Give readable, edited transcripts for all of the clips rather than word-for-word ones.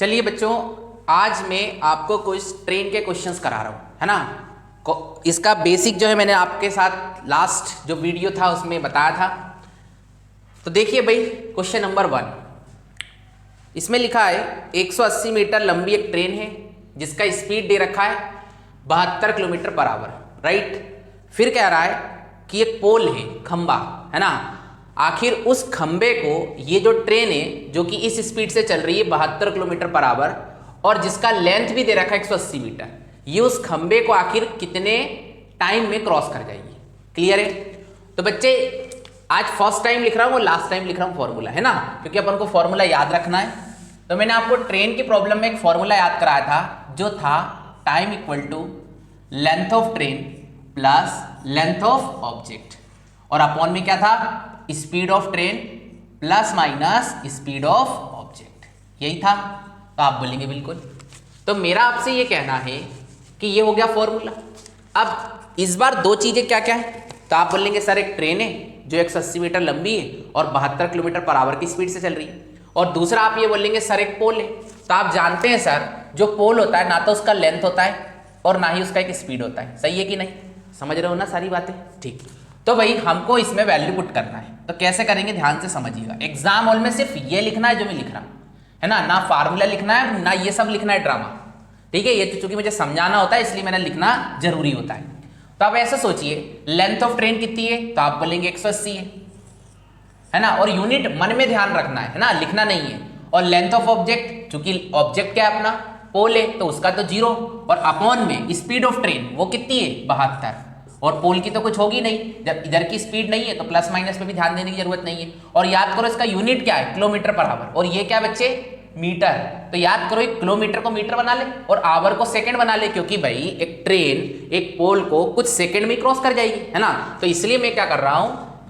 चलिए बच्चों, आज मैं आपको कुछ ट्रेन के क्वेश्चंस करा रहा हूँ, है ना। इसका बेसिक जो है मैंने आपके साथ लास्ट जो वीडियो था उसमें बताया था। तो देखिए भाई, क्वेश्चन नंबर 1 इसमें लिखा है 180 मीटर लंबी एक ट्रेन है जिसका स्पीड दे रखा है 72 किलोमीटर पर आवर, राइट। फिर कह रहा है कि एक पोल है, खंबा है ना। आखिर उस खंबे को ये जो ट्रेन है जो कि इस स्पीड से चल रही है 72 किलोमीटर पर आवर और जिसका लेंथ भी दे रखा है 180 मीटर, ये उस खंबे को आखिर कितने टाइम में क्रॉस कर जाएगी। क्लियर है। तो बच्चे आज फर्स्ट टाइम लिख रहा हूँ और लास्ट टाइम लिख रहा हूँ फॉर्मूला, है ना, क्योंकि अपन को फॉर्मूला याद रखना है। तो मैंने आपको ट्रेन की प्रॉब्लम में एक फॉर्मूला याद कराया था जो था time equal to length of train plus length of object, और अपॉन में क्या था, speed of train plus minus speed of object, यही था। तो आप बोलेंगे बिल्कुल। तो मेरा आपसे ये कहना है कि ये हो गया फॉर्मूला। अब इस बार दो चीजें क्या क्या है, तो आप बोलेंगे सर एक ट्रेन है जो 180 मीटर लंबी है और 72 किलोमीटर पर आवर की स्पीड से चल रही है, और दूसरा आप ये बोलेंगे सर एक पोल है। तो आप जानते हैं सर जो पोल होता है ना तो उसका लेंथ होता है और ना ही उसका एक स्पीड होता है, सही है कि नहीं, समझ रहे हो ना सारी बातें। ठीक, तो भाई हमको इसमें वैल्यू पुट करना है। तो कैसे करेंगे ध्यान से समझिएगा। एग्जाम हॉल में सिर्फ ये लिखना है जो मैं लिख रहा हूँ, है ना फार्मूला लिखना है ना ये सब लिखना है ड्रामा, ठीक है। ये तो चूंकि मुझे समझाना होता है इसलिए मैंने लिखना जरूरी होता है। तो आप ऐसे सोचिए, लेंथ ऑफ ट्रेन कितनी है, तो आप बोलेंगे 180 है ना, और यूनिट मन में ध्यान रखना है ना, लिखना नहीं है। और लेंथ ऑफ ऑब्जेक्ट, चूंकि ऑब्जेक्ट क्या है अपना पोल है तो उसका तो 0, और अपॉन में स्पीड ऑफ ट्रेन वो कितनी है 72, और पोल की तो कुछ होगी नहीं, जब इधर की स्पीड नहीं है तो प्लस माइनस पे भी ध्यान देने की जरूरत नहीं है। और याद करो इसका यूनिट क्या है, किलोमीटर पर आवर, और ये क्या बच्चे मीटर। तो याद करो एक किलोमीटर को मीटर बना ले और आवर को सेकंड बना ले, क्योंकि भाई एक ट्रेन एक पोल को कुछ सेकंड में क्रॉस कर जाएगी, है ना। तो इसलिए मैं क्या कर रहा हूं,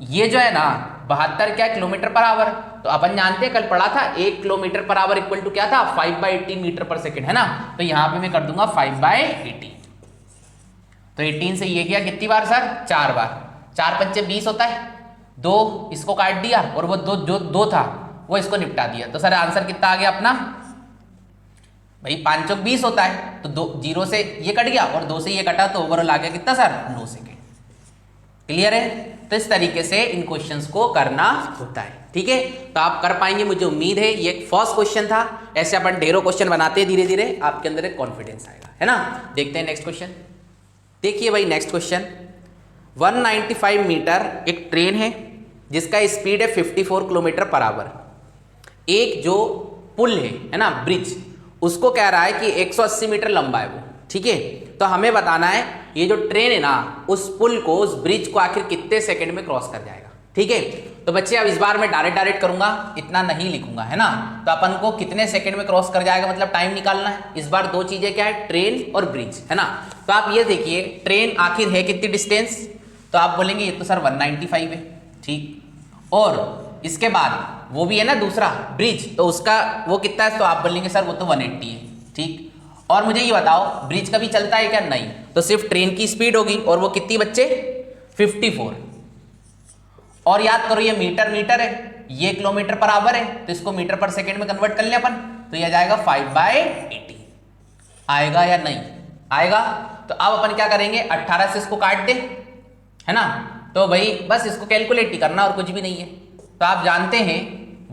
ये जो है ना 72 क्या किलोमीटर पर आवर, तो अपन जानते हैं कल पढ़ा था 1 kilometre per hour equal to क्या था 5/18 मीटर पर सेकंड, है ना। तो यहां पे मैं कर दूंगा 5/18। तो 18 से ये किया कितनी बार सर, 4 बार, 4 पंचे 20 होता है, 2 इसको काट दिया और वो दो था वो इसको निपटा दिया। तो सर आंसर कितना आ गया अपना, भाई 5 चौक 20 होता है, तो 0 से ये कट गया और 2 से ये कटा, तो ओवरऑल आ गया कितना सर 9 सेकेंड। क्लियर है। तो इस तरीके से इन क्वेश्चंस को करना होता है, ठीक है। तो आप कर पाएंगे मुझे उम्मीद है। ये एक फर्स्ट क्वेश्चन था, ऐसे अपन ढेरों क्वेश्चन बनाते हैं, धीरे धीरे आपके अंदर एक कॉन्फिडेंस आएगा, है ना। देखते हैं नेक्स्ट क्वेश्चन। देखिए भाई नेक्स्ट क्वेश्चन, 195 मीटर एक ट्रेन है जिसका स्पीड है 54 किलोमीटर पर आवर। एक जो पुल है ना ब्रिज, उसको कह रहा है कि 180 मीटर लंबा है वो, ठीक है। तो हमें बताना है ये जो ट्रेन है ना उस पुल को, उस ब्रिज को आखिर कितने सेकंड में क्रॉस कर जाएगा, ठीक है। तो बच्चे अब इस बार मैं डायरेक्ट करूंगा, इतना नहीं लिखूंगा, है ना। तो अपन को कितने सेकंड में क्रॉस कर जाएगा मतलब टाइम निकालना है। इस बार दो चीजें क्या है, ट्रेन और ब्रिज, है ना। तो आप ये देखिए ट्रेन आखिर है कितनी डिस्टेंस, तो आप बोलेंगे ये तो सर 195 है, ठीक। और इसके बाद वो भी है ना दूसरा ब्रिज, तो उसका वो कितना है, तो आप बोलेंगे सर वो तो 180 है, ठीक। और मुझे ये बताओ ब्रिज कभी चलता है क्या, नहीं, तो सिर्फ ट्रेन की स्पीड होगी, और वो कितनी बच्चे 54। और याद करो ये मीटर है, ये किलोमीटर पर आवर है, तो इसको मीटर पर सेकंड में कन्वर्ट कर ले अपन, तो ये जाएगा 5/80। आएगा या नहीं आएगा। तो अब अपन क्या करेंगे, 18 से इसको काट दे, है ना। तो भाई बस इसको कैलकुलेट ही करना और कुछ भी नहीं है। तो आप जानते हैं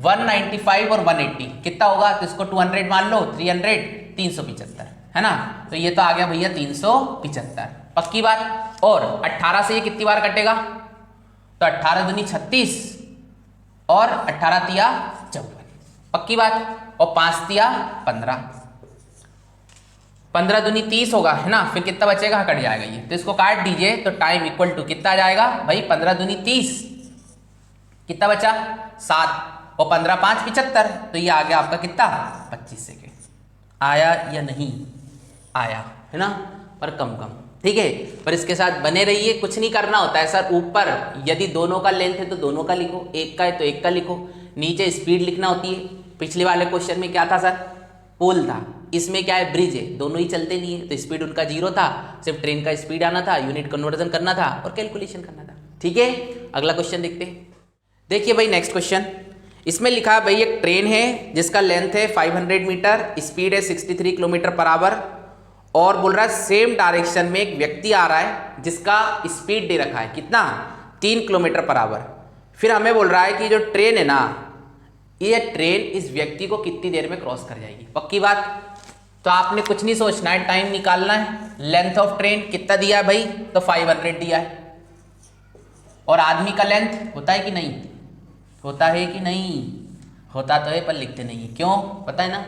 195 और 180 कितना होगा, तो इसको 200 मान लो, 300 375, है ना। तो ये तो आ गया भैया 375, पक्की बात। और 18 से ये कितनी बार कटेगा, तो 18 दूनी 36 और 18 तिया 54, पक्की बात। और 5 तिया 15, 15 दूनी 30 होगा, है ना। फिर कितना बचेगा, कट जाएगा ये, तो इसको काट दीजिए। तो टाइम इक्वल टू कितना आ जाएगा भाई, 15 दूनी 30, कितना बचा 7, और 15 5 75, तो ये आ गया आपका कितना 25 सेकेंड। आया या नहीं आया, है ना, पर कम, ठीक है। पर इसके साथ बने रहिए, कुछ नहीं करना होता है सर। ऊपर यदि दोनों का लेंथ है तो दोनों का लिखो, एक का है तो एक का लिखो, नीचे स्पीड लिखना होती है। पिछले वाले क्वेश्चन में क्या था सर, पोल था, इसमें क्या है ब्रिज है, दोनों ही चलते नहीं है, तो स्पीड उनका 0 था, सिर्फ ट्रेन का स्पीड आना था, यूनिट कन्वर्जन करना था और कैलकुलेशन करना था, ठीक है। अगला क्वेश्चन देखते हैं। देखिए भाई नेक्स्ट क्वेश्चन, इसमें लिखा है भाई एक ट्रेन है जिसका लेंथ है 500 मीटर, स्पीड है 63 किलोमीटर पर आवर, और बोल रहा है सेम डायरेक्शन में एक व्यक्ति आ रहा है जिसका स्पीड दे रखा है कितना, 3 किलोमीटर पर आवर। फिर हमें बोल रहा है कि जो ट्रेन है ना, ये ट्रेन इस व्यक्ति को कितनी देर में क्रॉस कर जाएगी। पक्की बात, तो आपने कुछ नहीं सोचना है, टाइम निकालना है। लेंथ ऑफ ट्रेन कितना दिया है भाई, तो 500 दिया है। और आदमी का लेंथ होता है कि नहीं, होता है कि नहीं, होता तो है पर लिखते नहीं है। क्यों पता है ना,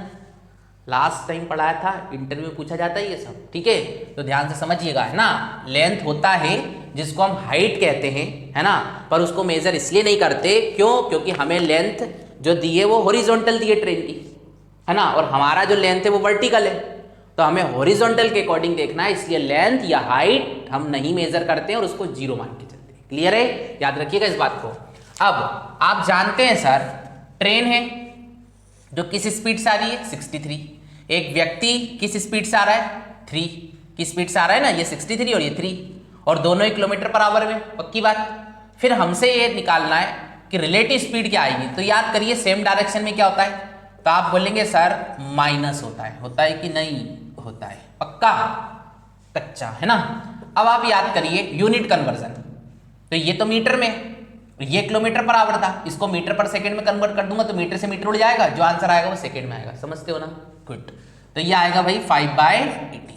लास्ट टाइम पढ़ाया था, इंटरव्यू में पूछा जाता है ये सब, ठीक है, तो ध्यान से समझिएगा, है ना। लेंथ होता है जिसको हम हाइट कहते हैं, है ना, पर उसको मेजर इसलिए नहीं करते, क्यों, क्योंकि हमें लेंथ जो दी है वो हॉरिजॉन्टल दी है ट्रेन की, है ना, और हमारा जो लेंथ है वो वर्टिकल है, तो हमें हॉरिजॉन्टल के अकॉर्डिंग देखना है, इसलिए लेंथ या हाइट हम नहीं मेजर करते हैं और उसको जीरो मान के चलते हैं। क्लियर है, याद रखिएगा इस बात को। अब आप जानते हैं सर, ट्रेन है जो किस स्पीड से आ रही है, 63। एक व्यक्ति किस स्पीड से आ रहा है, 3 की स्पीड से आ रहा है ना, ये 63 और ये 3, और दोनों ही किलोमीटर पर आवर में। पक्की बात। फिर हमसे ये निकालना है कि रिलेटिव स्पीड क्या आएगी। तो याद करिए सेम डायरेक्शन में क्या होता है, तो आप बोलेंगे सर माइनस होता है कि नहीं होता है, पक्का कच्चा, है ना। अब आप याद करिए यूनिट कन्वर्जन, तो ये तो मीटर में, ये किलोमीटर पर आवर था, इसको मीटर पर सेकंड में कन्वर्ट कर दूंगा तो मीटर से मीटर उड़ जाएगा, जो आंसर आएगा वो सेकंड में आएगा। समझते हो ना, गुड। तो ये आएगा भाई 5/80।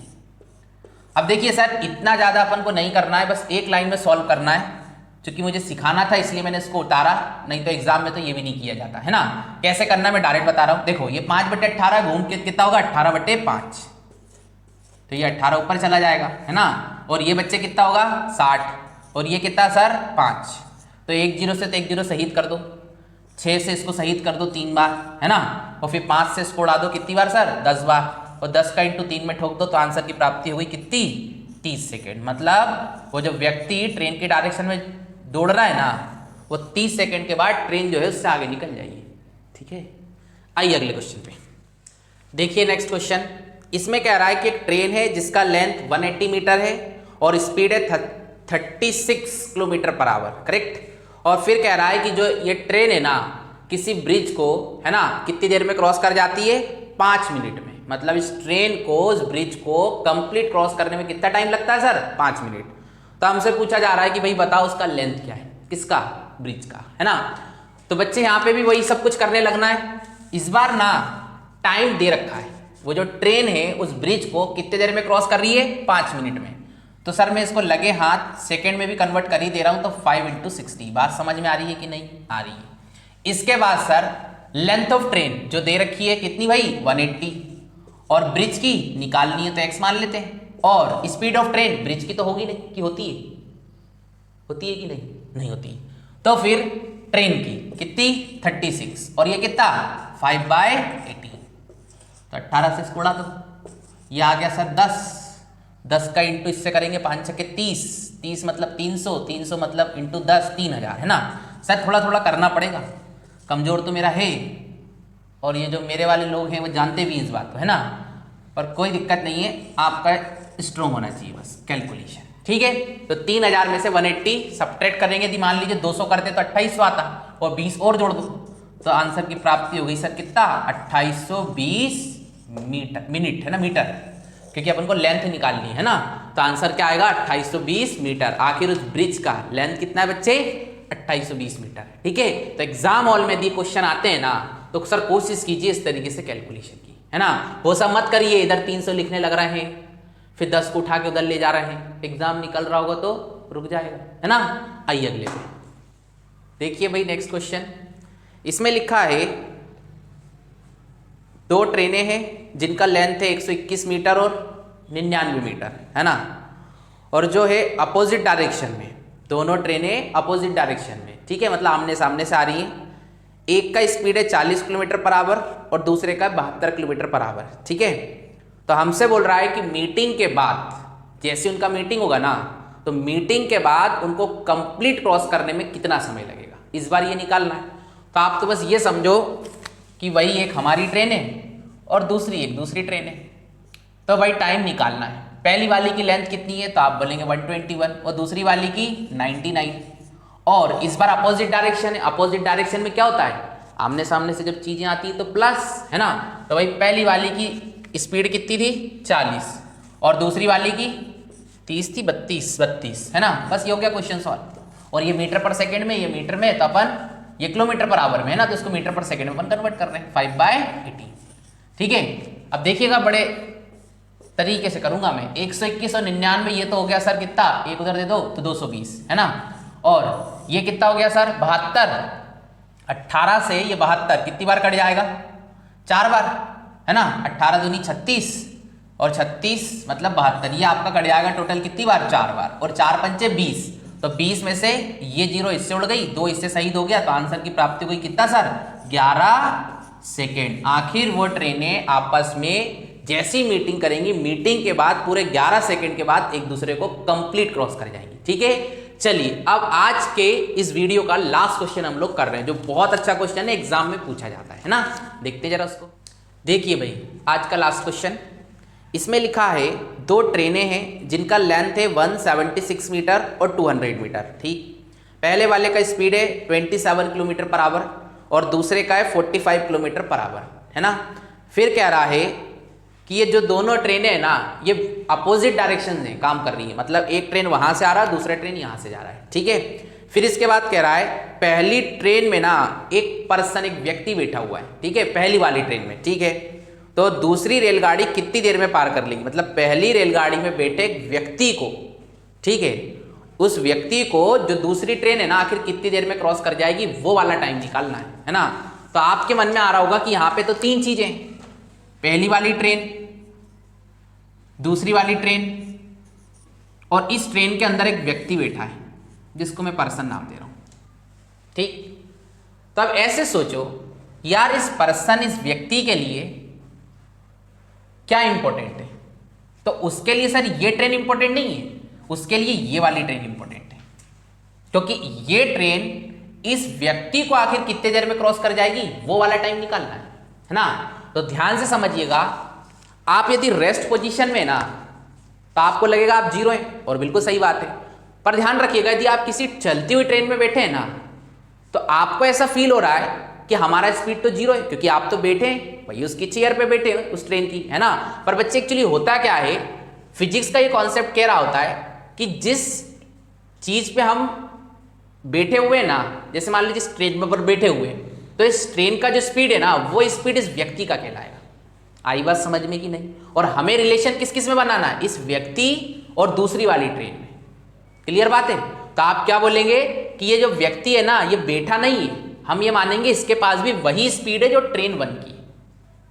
अब देखिए सर, इतना ज्यादा अपन को नहीं करना है, बस एक लाइन में सॉल्व करना है, क्योंकि मुझे सिखाना था इसलिए मैंने इसको उतारा, नहीं तो एग्जाम में तो ये भी नहीं किया जाता, है ना। कैसे करना है मैं डायरेक्ट बता रहा हूं। देखो ये 5/18 घूम के कितना होगा, 18/5, तो ये 18 ऊपर चला जाएगा, है ना, और ये बच्चे कितना होगा 60, और ये कितना सर 5, तो 1 0 से तो 1 0 शहीद कर दो, 6 से इसको शहीद कर दो 3 बार, है ना, और फिर 5 से इसको उड़ा दो कितनी बार सर, 10 बार, और 10 का इंटू 3 में ठोक दो तो आंसर की प्राप्ति हो गई कितनी, 30 सेकेंड। मतलब वो जो व्यक्ति ट्रेन के डायरेक्शन में दौड़ रहा है ना, वो 30 सेकेंड के बाद ट्रेन जो है उससे आगे निकल जाएगी। ठीक है, आइए अगले क्वेश्चन पे देखिए। नेक्स्ट क्वेश्चन, इसमें कह रहा है कि एक ट्रेन है जिसका लेंथ 180 मीटर है और स्पीड है 36 किलोमीटर पर आवर, करेक्ट। और फिर कह रहा है कि जो ये ट्रेन है ना, किसी ब्रिज को, है ना, कितनी देर में क्रॉस कर जाती है, 5 मिनट में। मतलब इस ट्रेन को, इस ब्रिज को कंप्लीट क्रॉस करने में कितना टाइम लगता है सर, 5 मिनट। तो हमसे पूछा जा रहा है कि भाई बताओ उसका लेंथ क्या है, किसका, ब्रिज का, है ना। तो बच्चे यहाँ पे भी वही सब कुछ करने लगना है। इस बार ना टाइम दे रखा है, वो जो ट्रेन है उस ब्रिज को कितने देर में क्रॉस कर रही है, 5 मिनट में। तो सर मैं इसको लगे हाथ सेकंड में भी कन्वर्ट कर ही दे रहा हूं, तो 5 × 60। बात समझ में आ रही है कि नहीं आ रही है। इसके बाद सर लेंथ ऑफ ट्रेन जो दे रखी है कितनी भाई, 180, और ब्रिज की निकालनी है तो x मान लेते हैं, और स्पीड ऑफ ट्रेन ब्रिज की तो होगी नहीं, कि होती है, होती है कि नहीं, नहीं होती। तो फिर ट्रेन की कितनी, 36, और ये कितना 5/80, तो 18 से इसको उड़ा दो, ये आ गया सर 10 का इंटू इससे करेंगे 5 छक्के 30 मतलब 300, 300 मतलब इंटू 10 3000, है ना। सर थोड़ा थोड़ा करना पड़ेगा, कमजोर तो मेरा है, और ये जो मेरे वाले लोग हैं वो जानते भी इस बात को, है ना, पर कोई दिक्कत नहीं है, आपका स्ट्रॉन्ग होना चाहिए बस कैलकुलेशन। ठीक है, तो 3000 में से 180 सब्ट्रैक्ट करेंगे, यदि मान लीजिए 200 करते तो 2800 आता, और 20 और जोड़ दो, तो आंसर की प्राप्ति हो गई सर कितना, 2820 मिनट, है ना, मीटर, क्योंकि अपन को लेंथ निकालनी है ना। तो आंसर क्या आएगा, 2820 मीटर। आखिर उस ब्रिज का लेंथ कितना है बच्चे, 2820 मीटर। ठीक है, तो एग्जाम हॉल में यदि क्वेश्चन आते हैं ना, तो सर कोशिश कीजिए इस तरीके से कैलकुलेशन की, है ना। वो सब मत करिए इधर 300 लिखने लग रहे हैं, फिर 10 को उठा के उधर ले जा रहे हैं, एग्जाम निकल रहा होगा तो रुक जाएगा, है ना। आइए अगले पे देखिए भाई। नेक्स्ट क्वेश्चन, इसमें लिखा है 2 ट्रेनें हैं जिनका लेंथ है 121 मीटर और 99 मीटर, है ना, और जो है अपोजिट डायरेक्शन में, दोनों ट्रेनें अपोजिट डायरेक्शन में, ठीक है, मतलब आमने सामने से आ रही हैं। एक का स्पीड है 40 किलोमीटर पर आवर और दूसरे का 72 किलोमीटर पर आवर, ठीक है। तो हमसे बोल रहा है कि मीटिंग के बाद, जैसे उनका मीटिंग होगा ना, तो मीटिंग के बाद उनको कंप्लीट क्रॉस करने में कितना समय लगेगा, इस बार ये निकालना है। तो आप तो बस ये समझो कि वही एक हमारी ट्रेन है और दूसरी एक दूसरी ट्रेन है, तो भाई टाइम निकालना है। पहली वाली की लेंथ कितनी है, तो आप बोलेंगे 121, और दूसरी वाली की 99, और इस बार अपोजिट डायरेक्शन है। अपोजिट डायरेक्शन में क्या होता है, आमने सामने से जब चीज़ें आती है तो प्लस, है ना। तो भाई पहली वाली की स्पीड कितनी थी 40 और दूसरी वाली की 30 थी 32 है ना। बस ये हो गया क्वेश्चन सॉल्व। और ये मीटर पर सेकेंड में, ये मीटर में, तो अपन ये किलोमीटर पर आवर में है ना, तो इसको मीटर पर सेकेंड में अपन कन्वर्ट कर रहे हैं 5/80। ठीक है, अब देखिएगा बड़े तरीके से करूंगा मैं। 121 और 99 ये तो हो गया सर कितना, एक उधर दे दो तो 220 है ना। और ये कितना हो गया सर 72, 18 से ये 72 कितनी बार कट जाएगा 4 बार है ना। 18 दूनी 36 और 36 मतलब 72, ये आपका कट जाएगा टोटल कितनी बार 4 बार। और 4 पंचे 20, तो 20 में से ये 0 इससे उड़ गई, 2 इससे शहीद हो गया, तो आंसर की प्राप्ति हुई कितना सर 11 सेकेंड। आखिर वो ट्रेनें आपस में जैसी मीटिंग करेंगी, मीटिंग के बाद पूरे 11 सेकेंड के बाद एक दूसरे को कंप्लीट क्रॉस कर जाएंगी। ठीक है, चलिए अब आज के इस वीडियो का लास्ट क्वेश्चन हम लोग कर रहे हैं, जो बहुत अच्छा क्वेश्चन है, एग्जाम में पूछा जाता है ना। देखते जरा उसको। देखिए भाई आज का लास्ट क्वेश्चन, इसमें लिखा है 2 ट्रेनें हैं जिनका लेंथ है 176 मीटर और 200 मीटर। ठीक, पहले वाले का स्पीड है 27 किलोमीटर पर आवर और दूसरे का है 45 किलोमीटर पर आवर, है ना। फिर कह रहा है कि ये जो दोनों ट्रेनें हैं ना, ये अपोजिट डायरेक्शन में काम कर रही है, मतलब एक ट्रेन वहां से आ रहा है, दूसरा ट्रेन यहां से जा रहा है। ठीक है, फिर इसके बाद कह रहा है पहली ट्रेन में ना एक पर्सन, एक व्यक्ति बैठा हुआ है। ठीक है, पहली वाली ट्रेन में। ठीक है, तो दूसरी रेलगाड़ी कितनी देर में पार कर लेगी, मतलब पहली रेलगाड़ी में बैठे एक व्यक्ति को, ठीक है, उस व्यक्ति को जो दूसरी ट्रेन है ना आखिर कितनी देर में क्रॉस कर जाएगी, वो वाला टाइम निकालना है ना। तो आपके मन में आ रहा होगा कि यहाँ पे तो 3 चीजें, पहली वाली ट्रेन, दूसरी वाली ट्रेन और इस ट्रेन के अंदर एक व्यक्ति बैठा है जिसको मैं पर्सन नाम दे रहा हूं। ठीक, तो अब ऐसे सोचो यार, इस पर्सन, इस व्यक्ति के लिए क्या इंपॉर्टेंट है, तो उसके लिए सर ये ट्रेन इंपॉर्टेंट नहीं है, उसके लिए ये वाली ट्रेन इंपॉर्टेंट है, क्योंकि ये ट्रेन इस व्यक्ति को आखिर कितने देर में क्रॉस कर जाएगी वो वाला टाइम निकालना है ना। तो ध्यान से समझिएगा, आप यदि रेस्ट पोजीशन में ना तो आपको लगेगा आप 0 हैं, और बिल्कुल सही बात है। पर ध्यान रखिएगा यदि आप किसी चलती हुई ट्रेन में बैठे हैं ना, तो आपको ऐसा फील हो रहा है कि हमारा स्पीड तो 0 है, क्योंकि आप तो बैठे हैं भाई उसकी चेयर पे बैठे हैं उस ट्रेन की, है ना। पर बच्चे एक्चुअली होता क्या है, फिजिक्स का ये कॉन्सेप्ट कह रहा होता है कि जिस चीज पे हम बैठे हुए हैं ना, जैसे मान लीजिए जिस ट्रेन पर बैठे हुए हैं, तो इस ट्रेन का जो स्पीड है ना, वो स्पीड इस व्यक्ति का कहलाएगा। आई बात समझ में कि नहीं। और हमें रिलेशन किस किस में बनाना है, इस व्यक्ति और दूसरी वाली ट्रेन में। क्लियर बात है। तो आप क्या बोलेंगे कि ये जो व्यक्ति है ना, ये बैठा नहीं है, हम ये मानेंगे इसके पास भी वही स्पीड है जो ट्रेन 1 की।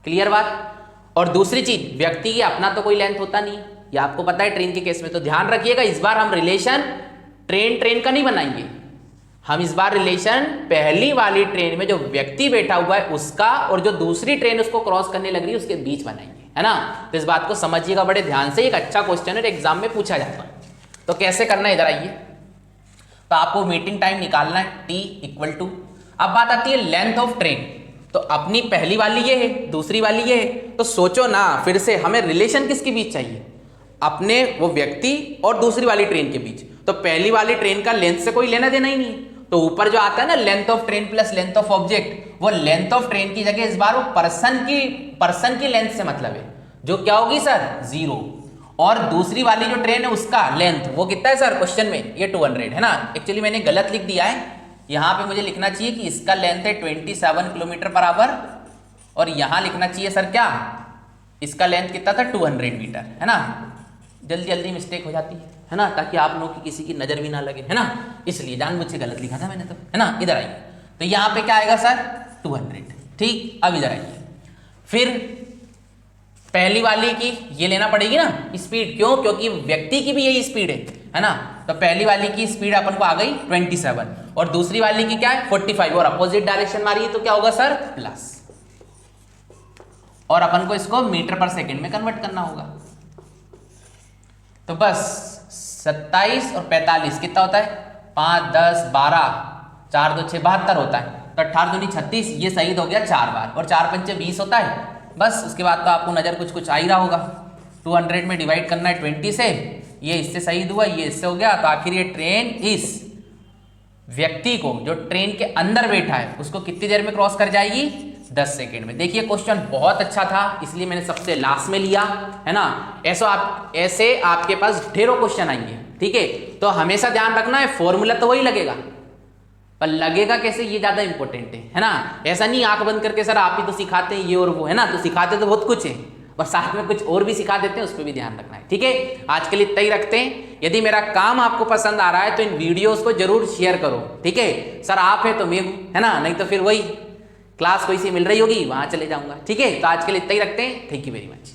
क्लियर बात। और दूसरी चीज, व्यक्ति की अपना तो कोई लेंथ होता नहीं, ये आपको पता है ट्रेन के केस में। तो ध्यान रखिएगा, इस बार हम रिलेशन ट्रेन का नहीं बनाएंगे, हम इस बार रिलेशन पहली वाली ट्रेन में जो व्यक्ति बैठा हुआ है उसका और जो दूसरी ट्रेन उसको क्रॉस करने लग रही है उसके बीच बनाएंगे, है ना। तो इस बात को समझिएगा बड़े ध्यान से, एक अच्छा क्वेश्चन है, एग्जाम में पूछा जाता है। तो कैसे करना है, इधर आइए। तो आपको मीटिंग टाइम निकालना है t इक्वल टू, अब बात आती है लेंथ ऑफ ट्रेन। तो अपनी पहली वाली ये है, दूसरी वाली ये है, तो सोचो ना फिर से हमें रिलेशन किसके बीच चाहिए, अपने वो व्यक्ति और दूसरी वाली ट्रेन के बीच। तो पहली वाली ट्रेन का लेंथ से कोई लेना देना ही नहीं है, तो ऊपर जो आता है ना length of train plus length of object, वो लेंथ ऑफ ट्रेन की जगह इस बार वो पर्सन की लेंथ से मतलब है, जो क्या होगी सर 0। और दूसरी वाली जो ट्रेन है उसका लेंथ वो कितना है सर, क्वेश्चन में ये 200 है ना। एक्चुअली मैंने गलत लिख दिया है, यहां पे मुझे लिखना चाहिए कि इसका लेंथ है 27 किलोमीटर पर आवर, और यहां लिखना चाहिए सर क्या, इसका लेंथ कितना था 200 मीटर, है ना। जल्दी जल्दी मिस्टेक हो जाती है ना, ताकि आप लोगों की किसी की नजर भी ना लगे, है ना, इसलिए जानबूझ के गलत लिखा था मैंने तो, है ना। इधर आइए, तो यहाँ पे क्या आएगा सर 200। ठीक, अब इधर आइए, फिर पहली वाली की ये लेना पड़ेगी ना स्पीड, क्यों, क्योंकि व्यक्ति की भी यही स्पीड है ना। तो पहली वाली की स्पीड अपन को आ गई 27 और दूसरी वाली की क्या है 45, और अपोजिट डायरेक्शन मारी है तो क्या होगा सर प्लस, और अपन को इसको मीटर पर सेकेंड में कन्वर्ट करना होगा। तो बस 27 और 45 कितना होता है, 5 10 12 4 2 6 72 होता है। तो 18 दूनी 36, ये शहीद हो गया 4 बार, और 4 पंचे 20 होता है। बस उसके बाद तो आपको नजर कुछ आ ही रहा होगा, 200 में डिवाइड करना है 20 से, ये इससे शहीद हुआ, ये इससे हो गया, तो आखिर ये ट्रेन इस व्यक्ति को जो ट्रेन के अंदर बैठा है उसको कितनी देर में क्रॉस कर जाएगी? 10 सेकेंड में। देखिए क्वेश्चन बहुत अच्छा था इसलिए मैंने सबसे लास्ट में लिया, है ना। ऐसे आपके पास ढेरों क्वेश्चन आएंगे, ठीक है। तो हमेशा ध्यान रखना है फॉर्मूला तो वही लगेगा, पर लगेगा कैसे ये ज्यादा इंपॉर्टेंट है ना। ऐसा नहीं आंख बंद करके सर आप ही तो सिखाते हैं ये और वो, है ना। तो सिखाते तो बहुत कुछ है और साथ में कुछ और भी सिखा देते हैं, उस पर भी ध्यान रखना है, ठीक है। आज के लिए इतना ही रखते हैं। यदि मेरा काम आपको पसंद आ रहा है तो इन वीडियोस को जरूर शेयर करो, ठीक है। सर आप है तो मैं हूं, है ना, नहीं तो फिर वही क्लास कोई सी मिल रही होगी वहां चले जाऊंगा, ठीक है। तो आज के लिए इतना ही रखते हैं। Thank you very much.